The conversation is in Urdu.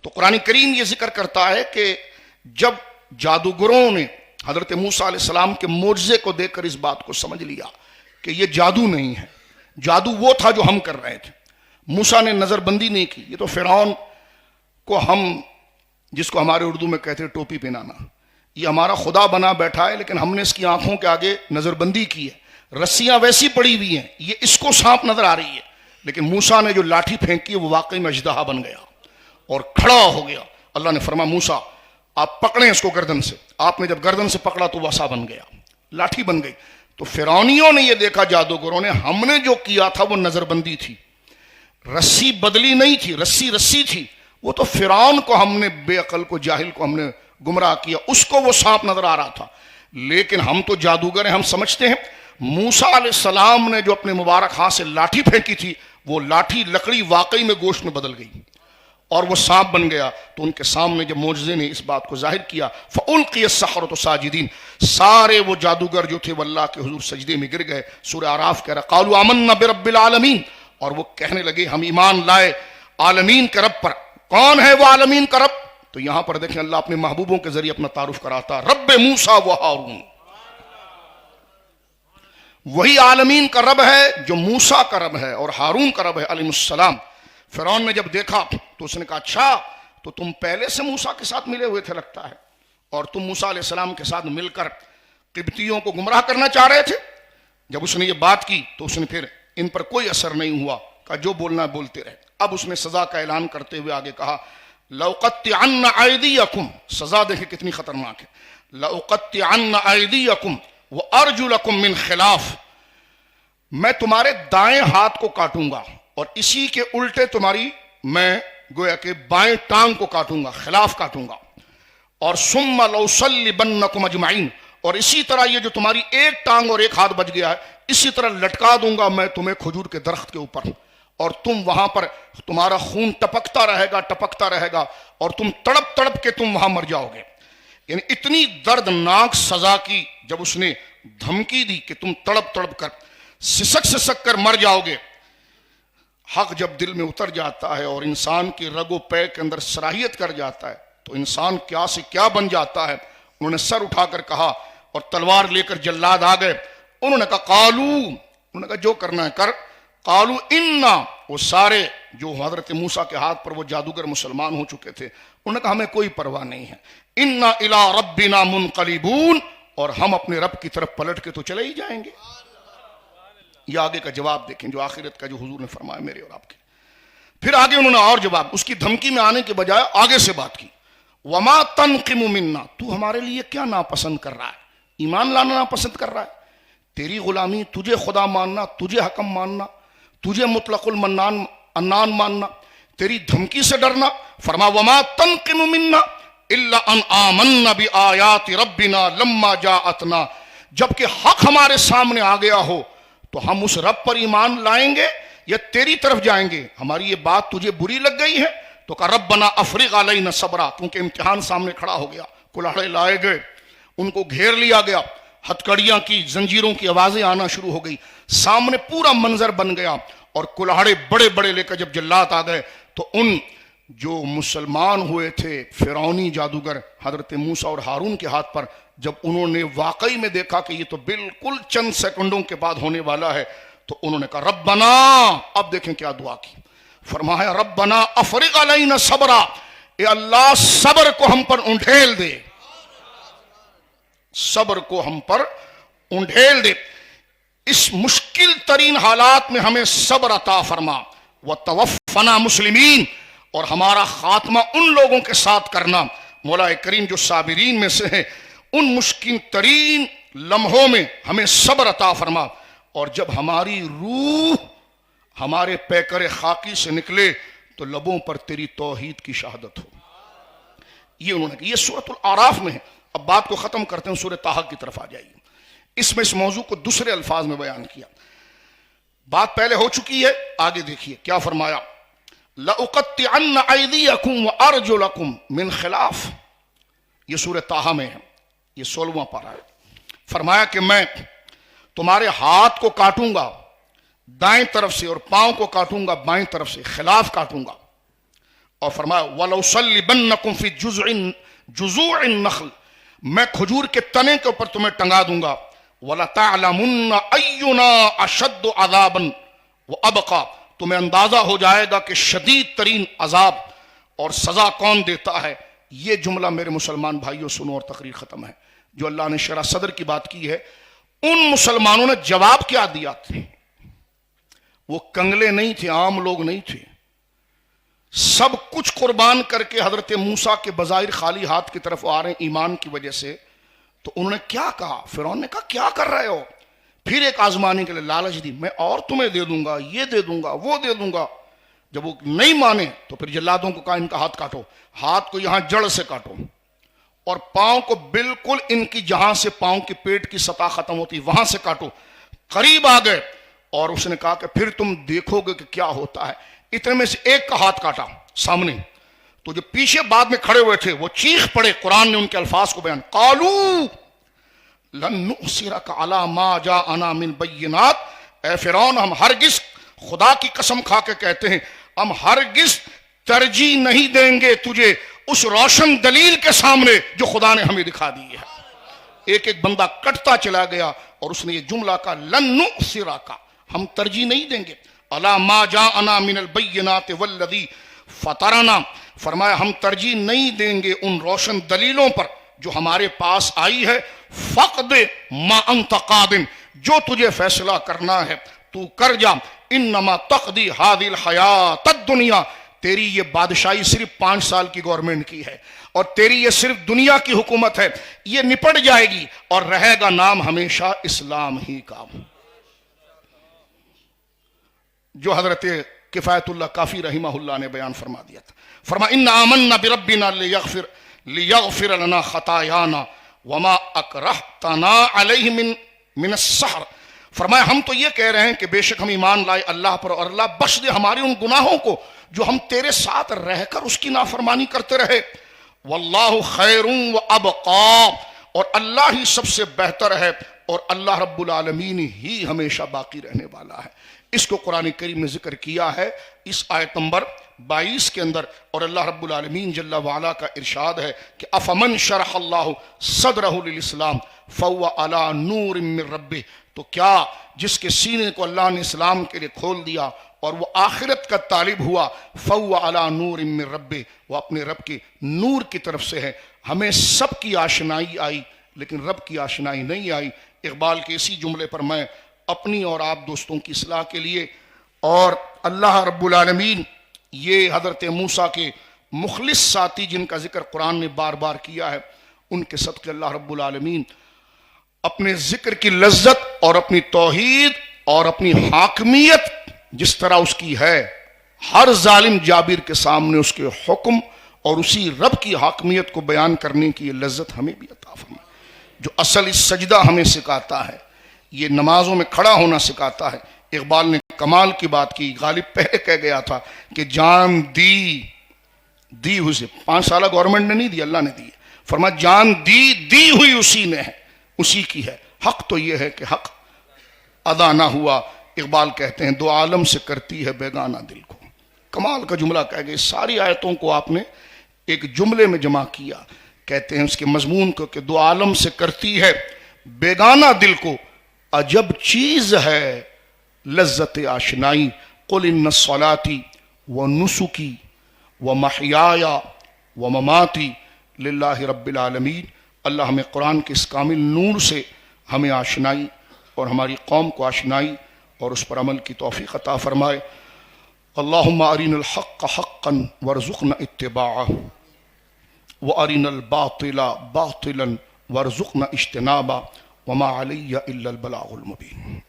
تو قرآن کریم یہ ذکر کرتا ہے کہ جب جادوگروں نے حضرت موسیٰ علیہ السلام کے معجزے کو دیکھ کر اس بات کو سمجھ لیا کہ یہ جادو نہیں ہے، جادو وہ تھا جو ہم کر رہے تھے، موسیٰ نے نظر بندی نہیں کی، یہ تو فرعون کو ہم جس کو ہمارے اردو میں کہتے ہیں ٹوپی پہنانا، یہ ہمارا خدا بنا بیٹھا ہے، لیکن ہم نے اس کی آنکھوں کے آگے نظر بندی کی ہے، رسیاں ویسی پڑی ہوئی ہیں، یہ اس کو سانپ نظر آ رہی ہے، لیکن موسیٰ نے جو لاٹھی پھینکی وہ واقعی میں اژدہا بن گیا اور کھڑا ہو گیا۔ اللہ نے فرمایا موسیٰ آپ پکڑیں اس کو گردن سے، آپ نے جب گردن سے پکڑا تو وہ عصا بن گیا، لاٹھی بن گئی۔ تو فرعونیوں نے یہ دیکھا، جادوگروں نے، ہم نے جو کیا تھا وہ نظر بندی تھی، رسی بدلی نہیں تھی، رسی رسی تھی، وہ تو فرعون کو ہم نے، بے عقل کو، جاہل کو ہم نے گمراہ کیا، اس کو وہ سانپ نظر آ رہا تھا، لیکن ہم تو جادوگر ہیں، ہم سمجھتے ہیں۔ موسیٰ علیہ السلام نے جو اپنے مبارک ہاتھ سے لاٹھی پھینکی تھی، وہ لاٹھی لکڑی واقعی میں گوشت میں بدل گئی اور وہ سانپ بن گیا۔ تو ان کے سامنے جب معجزے نے اس بات کو ظاہر کیا، فَأُلْقِيَ السَّحَرَةُ سَاجِدِينَ، سارے وہ جادوگر جو تھے وہ اللہ کے حضور سجدے میں گر گئے۔ سورہ اعراف کہہ رہا قَالُوا آمَنَّا بِرَبِّ الْعَالَمِينَ، اور وہ کہنے لگے ہم ایمان لائے عالمین کے رب پر۔ کون ہے وہ عالمین کا رب؟ تو یہاں پر دیکھیں اللہ اپنے محبوبوں کے ذریعے اپنا تعارف کراتا، رب موسیٰ و ہارون، وہی عالمین کا رب ہے جو موسیٰ کا رب ہے اور ہارون کا رب ہے علیہ السلام۔ فرعون نے جب دیکھا تو اس نے کہا اچھا تو تم پہلے سے موسیٰ کے ساتھ ملے ہوئے تھے لگتا ہے، اور تم موسیٰ علیہ السلام کے ساتھ مل کر قبطیوں کو گمراہ کرنا چاہ رہے تھے۔ جب اس نے یہ بات کی تو اس نے پھر ان پر کوئی اثر نہیں ہوا، کہا جو بولنا ہے بولتے رہے۔ اب اس نے سزا کا اعلان کرتے ہوئے آگے کہا لَأُقَطِّعَنَّ أَيْدِيَكُمْ، سزا دیکھیں کتنی خطرناک ہے، لَأُقَطِّعَنَّ أَيْدِيَكُمْ وَأَرْجُلَكُمْ مِنْ خِلَافٍ، میں تمہارے دائیں ہاتھ کو کاٹوں گا اور اسی کے الٹے تمہاری میں گویا کہ بائیں ٹانگ کو کاٹوں گا، خلاف کاٹوں گا، اور ثُمَّ لَأُصَلِّبَنَّكُمْ أَجْمَعِينَ، اور اسی طرح یہ جو تمہاری ایک ٹانگ اور ایک ہاتھ بچ گیا ہے اسی طرح لٹکا دوں گا میں تمہیں کھجور کے درخت کے اوپر، اور تم وہاں پر تمہارا خون ٹپکتا رہے گا اور تم تڑپ تڑپ کے تم وہاں مر جاؤ گے۔ یعنی اتنی دردناک سزا کی جب اس نے دھمکی دی کہ تم تڑپ تڑپ کر سسک کر مر جاؤ گے۔ حق جب دل میں اتر جاتا ہے اور انسان کی رگ و پے کے اندر صلاحیت کر جاتا ہے تو انسان کیا سے کیا بن جاتا ہے۔ انہوں نے سر اٹھا کر کہا اور تلوار لے کر جلاد آ گئے، انہوں نے کہا انہوں نے کہا جو کرنا ہے کر، قالوا انا، وہ سارے جو حضرت موسیٰ کے ہاتھ پر وہ جادوگر مسلمان ہو چکے تھے، انہوں نے کہا ہمیں کوئی پرواہ نہیں ہے، انا الی ربنا منقلبون، اور ہم اپنے رب کی طرف پلٹ کے تو چلے ہی جائیں گے۔ یہ آگے کا جواب دیکھیں جو آخرت کا جو حضور نے فرمایا میرے اور آپ کے۔ پھر آگے انہوں نے اور جواب، اس کی دھمکی میں آنے کے بجائے آگے سے بات کی، وما تنقم منا، تو ہمارے لیے کیا ناپسند کر رہا ہے، ایمان لانا ناپسند کر رہا ہے، تیری غلامی، تجھے خدا ماننا، تجھے حکم ماننا، تجھے مطلق المنان انان ماننا، تیری دھمکی سے ڈرنا۔ فرما وما تنقم منا الا ان آمنا بآیات ربنا لما جاءتنا، جبکہ حق ہمارے سامنے آ گیا ہو تو ہم اس رب پر ایمان لائیں گے یا تیری طرف جائیں گے؟ ہماری یہ بات تجھے بری لگ گئی ہے تو کہا ربنا افرغ علینا صبرا، کیونکہ امتحان سامنے کھڑا ہو گیا، کلاڑے لائے گئے، ان کو گھیر لیا گیا، ہتھکڑیاں کی، زنجیروں کی آوازیں آنا شروع ہو گئی، سامنے پورا منظر بن گیا، اور کلاڑے بڑے بڑے لے کر جب جلات آ گئے تو ان جو مسلمان ہوئے تھے فرعونی جادوگر حضرت موسیٰ اور ہارون کے ہاتھ پر، جب انہوں نے واقعی میں دیکھا کہ یہ تو بالکل چند سیکنڈوں کے بعد ہونے والا ہے، تو انہوں نے کہا ربنا، اب دیکھیں کیا دعا کی، فرمایا ربنا افرغ علینا صبرا، اے اللہ صبر کو ہم پر انڈھیل دے، صبر کو ہم پر انڈھیل دے، اس مشکل ترین حالات میں ہمیں صبر عطا فرما، وتوفنا مسلمین، اور ہمارا خاتمہ ان لوگوں کے ساتھ کرنا مولا کریم جو صابرین میں سے ہیں، ان مشکل ترین لمحوں میں ہمیں صبر عطا فرما، اور جب ہماری روح ہمارے پیکر خاکی سے نکلے تو لبوں پر تیری توحید کی شہادت ہو۔ یہ انہوں نے کہا، یہ سورۃ الاعراف میں ہے۔ اب بات کو ختم کرتے ہیں، سورہ طٰہٰ کی طرف آ جائیے، اس میں اس موضوع کو دوسرے الفاظ میں بیان کیا، بات پہلے ہو چکی ہے، آگے دیکھیے کیا فرمایا، لَأُقَطِّعَنَّ أَيْدِيَكُمْ وَأَرْجُلَكُمْ مِنْ خِلَافٍ، یہ سورہ طٰہٰ میں ہے، یہ 16واں پارہ ہے۔ فرمایا کہ میں تمہارے ہاتھ کو کاٹوں گا دائیں طرف سے اور پاؤں کو کاٹوں گا بائیں طرف سے، خلاف کاٹوں گا، اور فرمایا وَلَوْصَلِّبَنَّكُمْ فِي جُذُوعِ النَّخْلِ، میں کھجور کے تنے کے اوپر تمہیں ٹنگا دوں گا، وَلَتَعْلَمُنَّ أَيُّنَا أَشَدُّ عَذَابًا وَأَبْقَىٰ، تمہیں اندازہ ہو جائے گا کہ شدید ترین عذاب اور سزا کون دیتا ہے۔ یہ جملہ میرے مسلمان بھائیوں سنو اور تقریر ختم ہے۔ جو اللہ نے شرح صدر کی بات کی ہے، ان مسلمانوں نے جواب کیا دیا تھا؟ وہ کنگلے نہیں تھے، عام لوگ نہیں تھے، سب کچھ قربان کر کے حضرت موسیٰ کے بظاہر خالی ہاتھ کی طرف آ رہے ہیں ایمان کی وجہ سے۔ تو انہوں نے کیا کہا؟ فرعون نے کہا کیا کر رہے ہو؟ پھر ایک آزمانے کے لیے لالچ دی، میں اور تمہیں دے دوں گا، یہ دے دوں گا، وہ دے دوں گا۔ جب وہ نہیں مانے تو پھر جلادوں کو کہا ان کا ہاتھ کاٹو، ہاتھ کو یہاں جڑ سے کاٹو، اور پاؤں کو بالکل ان کی جہاں سے پاؤں کی پیٹ کی سطح ختم ہوتی وہاں سے کاٹو۔ قریب آ گئے اور اس نے کہا کہ پھر تم دیکھو گے کہ کیا ہوتا ہے۔ اتنے میں سے ایک کا ہاتھ کاٹا سامنے، تو جو پیچھے بعد میں کھڑے ہوئے تھے وہ چیخ پڑے۔ قرآن نے ان کے الفاظ کو بیان، قالوا لن نؤثرک علی ما جاءنا من بینات، اے فرعون ہم ہرگز، خدا کی قسم کھا کے کہتے ہیں، ہم ہرگز ترجیح نہیں دیں گے تجھے اس روشن دلیل کے سامنے جو خدا نے ہمیں دکھا دی ہے۔ ایک ایک بندہ کٹتا چلا گیا اور اس نے یہ جملہ کہا لن نؤثرک، ہم ترجیح نہیں دیں گے، علی ما جاءنا من البینات والذی فطرنا، فرمایا ہم ترجیح نہیں دیں گے ان روشن دلیلوں پر جو ہمارے پاس آئی ہے۔ فقد ما انت قاد، جو تجھے فیصلہ کرنا ہے تو کر جا، انما تقضی هذه الحیات الدنیا، تیری یہ بادشاہی صرف 5 سال کی گورنمنٹ کی ہے، اور تیری یہ صرف دنیا کی حکومت ہے، یہ نپٹ جائے گی اور رہے گا نام ہمیشہ اسلام ہی کا۔ جو حضرت کفایت اللہ کافی رحمہ اللہ نے بیان فرما دیا تھا، فرما ان آمنا بربنا لیغفر لنا خطایانا وما اکرہتنا علیہ من السحر، فرمایا ہم تو یہ کہہ رہے ہیں کہ بے شک ہم ایمان لائے اللہ پر اور اللہ بخش دے ہمارے ان گناہوں کو جو ہم تیرے ساتھ رہ کر اس کی نافرمانی کرتے رہے۔ واللہ خیر وابقا، اور اللہ ہی سب سے بہتر ہے اور اللہ رب العالمین ہی ہمیشہ باقی رہنے والا ہے۔ اس کو قرآن کریم نے ذکر کیا ہے اس آیت نمبر 22 کے اندر، اور اللہ رب العالمین جل وعلا کا ارشاد ہے کہ افمن شرح اللہ صدرہ للاسلام فهو علی نور من ربہ، تو کیا جس کے سینے کو اللہ نے اسلام کے لیے کھول دیا اور وہ آخرت کا طالب ہوا، فهو علی نور من ربہ، وہ اپنے رب کے نور کی طرف سے ہے۔ ہمیں سب کی آشنائی آئی لیکن رب کی آشنائی نہیں آئی۔ اقبال کے اسی جملے پر میں اپنی اور آپ دوستوں کی اصلاح کے لیے، اور اللہ رب العالمین یہ حضرت موسیٰ کے مخلص ساتھی جن کا ذکر قرآن نے بار بار کیا ہے، ان کے صدقے اللہ رب العالمین اپنے ذکر کی لذت اور اپنی توحید اور اپنی حاکمیت جس طرح اس کی ہے، ہر ظالم جابر کے سامنے اس کے حکم اور اسی رب کی حاکمیت کو بیان کرنے کی یہ لذت ہمیں بھی عطا فرمائے۔ جو اصل اس سجدہ ہمیں سکھاتا ہے، یہ نمازوں میں کھڑا ہونا سکھاتا ہے۔ اقبال نے کمال کی بات کی، غالب پہلے کہہ گیا تھا کہ جان دی ہوئی سے 5 سالہ گورنمنٹ نے نہیں دی، اللہ نے دی، فرمایا جان دی ہوئی اسی نے ہے، اسی کی ہے۔ حق تو یہ ہے کہ حق ادا نہ ہوا، اقبال کہتے ہیں دو عالم سے کرتی ہے بیگانہ دل کو۔ کمال کا جملہ کہہ گئے، ساری آیتوں کو آپ نے ایک جملے میں جمع کیا، کہتے ہیں اس کے مضمون کو کہ دو عالم سے کرتی ہے بیگانہ دل کو، عجب چیز ہے لذت آشنائی، قل ان صلاتی و نسکی و محیای و مماتی للہ رب العالمین۔ اللہ ہمیں قرآن کے اس کامل نور سے ہمیں آشنائی اور ہماری قوم کو آشنائی اور اس پر عمل کی توفیق عطا فرمائے۔ اللہم ارنا الحق حقا وارزقنا اتباعہ وارنا الباطل باطلا وارزقنا اجتنابہ وما علی الا البلاغ المبین۔